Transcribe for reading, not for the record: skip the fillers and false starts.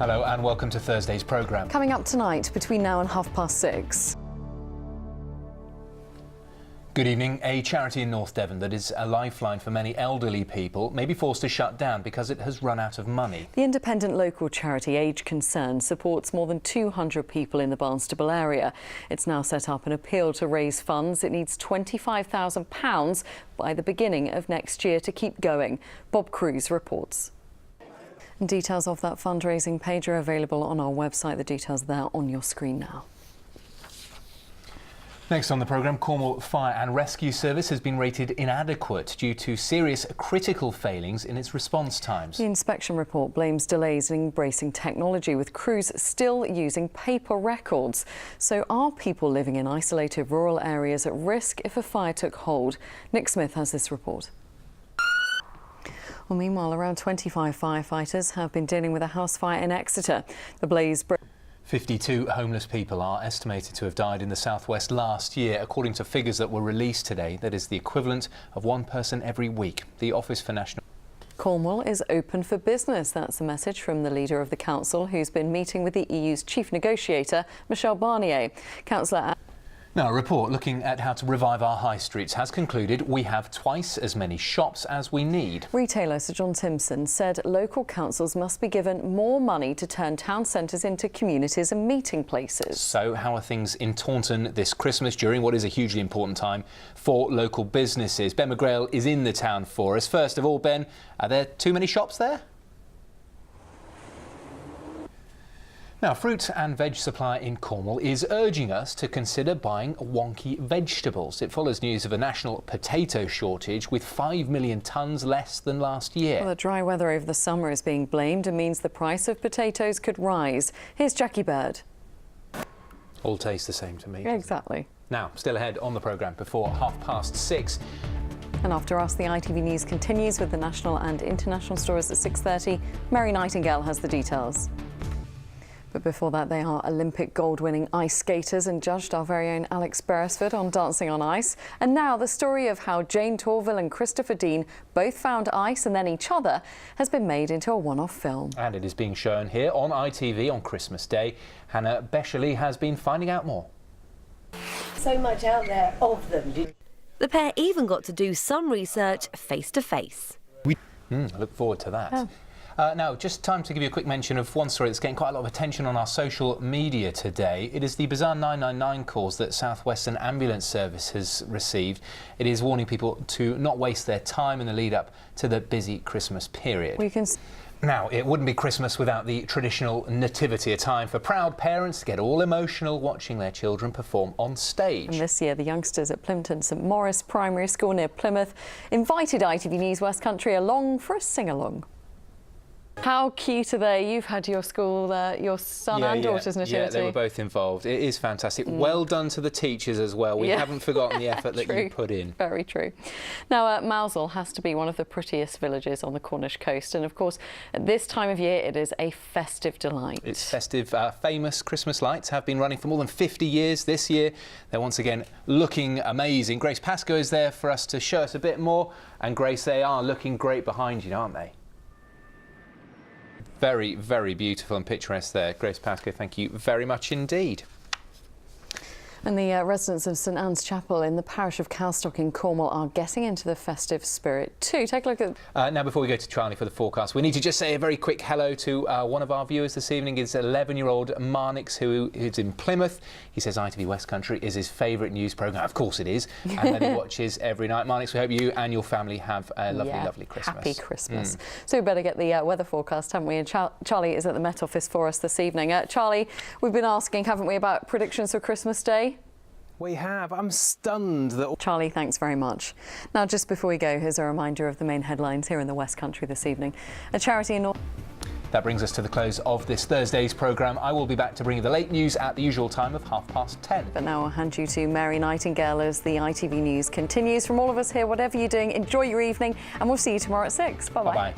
Hello and welcome to Thursday's programme. Coming up tonight between now and 6:30. Good evening. A charity in North Devon that is a lifeline for many elderly people may be forced to shut down because it has run out of money. The independent local charity Age Concern supports more than 200 people in the Barnstable area. It's now set up an appeal to raise funds. It needs £25,000 by the beginning of next year to keep going. Bob Cruz reports. Details of that fundraising page are available on our website. The details are there on your screen now. Next on the programme, Cornwall Fire and Rescue Service has been rated inadequate due to serious critical failings in its response times. The inspection report blames delays in embracing technology, with crews still using paper records. So are people living in isolated rural areas at risk if a fire took hold? Nick Smith has this report. Well, meanwhile, around 25 firefighters have been dealing with a house fire in Exeter. The blaze 52 homeless people are estimated to have died in the southwest last year, according to figures that were released today. That is the equivalent of one person every week. The Office for National... Cornwall is open for business. That's a message from the leader of the council, who's been meeting with the EU's chief negotiator, Michel Barnier. Councillor... Now, a report looking at how to revive our high streets has concluded we have twice as many shops as we need. Retailer Sir John Timpson said local councils must be given more money to turn town centres into communities and meeting places. So how are things in Taunton this Christmas during what is a hugely important time for local businesses? Ben McGrail is in the town for us. First of all, Ben, are there too many shops there? Now, fruit and veg supplier in Cornwall is urging us to consider buying wonky vegetables. It follows news of a national potato shortage with 5 million tonnes less than last year. Well, the dry weather over the summer is being blamed and means the price of potatoes could rise. Here's Jackie Bird. All taste the same to me. Exactly. Now, still ahead on the programme before 6:30. And after us, the ITV News continues with the national and international stories at 6:30. Mary Nightingale has the details. But before that, they are Olympic gold-winning ice skaters and judged our very own Alex Beresford on Dancing on Ice. And now the story of how Jane Torvill and Christopher Dean both found ice and then each other has been made into a one-off film. And it is being shown here on ITV on Christmas Day. Hannah Besherly has been finding out more. So much out there of them. The pair even got to do some research face-to-face. I look forward to that. Oh. Now, just time to give you a quick mention of one story that's getting quite a lot of attention on our social media today. It is the bizarre 999 calls that South Western Ambulance Service has received. It is warning people to not waste their time in the lead up to the busy Christmas period. Now, it wouldn't be Christmas without the traditional nativity, a time for proud parents to get all emotional watching their children perform on stage. And this year, the youngsters at Plimpton St Maurice Primary School near Plymouth invited ITV News West Country along for a sing-along. How cute are they? You've had your school, your son and daughter's nativity. Yeah, they were both involved. It is fantastic. Well done to the teachers as well. We haven't forgotten the effort that you put in. Very true. Now, Mousehole has to be one of the prettiest villages on the Cornish coast. And of course, at this time of year, it is a festive delight. It's festive. Famous Christmas lights have been running for more than 50 years. This year, they're once again looking amazing. Grace Pascoe is there for us to show us a bit more. And Grace, they are looking great behind you, aren't they? Very, very beautiful and picturesque there. Grace Pascoe, thank you very much indeed. And the residents of St Anne's Chapel in the parish of Calstock in Cornwall are getting into the festive spirit too. Take a look at... Now, before we go to Charlie for the forecast, we need to just say a very quick hello to one of our viewers this evening. It's 11-year-old Marnix, who's in Plymouth. He says ITV West Country is his favourite news programme. Of course it is. And then he watches every night. Marnix, we hope you and your family have a lovely, lovely Christmas. Happy Christmas. So we better get the weather forecast, haven't we? And Charlie is at the Met Office for us this evening. Charlie, we've been asking, haven't we, about predictions for Christmas Day? We have. I'm stunned that... Charlie, thanks very much. Now, just before we go, here's a reminder of the main headlines here in the West Country this evening. A charity in North... That brings us to the close of this Thursday's programme. I will be back to bring you the late news at the usual time of 10:30. But now I'll hand you to Mary Nightingale as the ITV News continues. From all of us here, whatever you're doing, enjoy your evening, and we'll see you tomorrow at 6. Bye-bye. Bye-bye.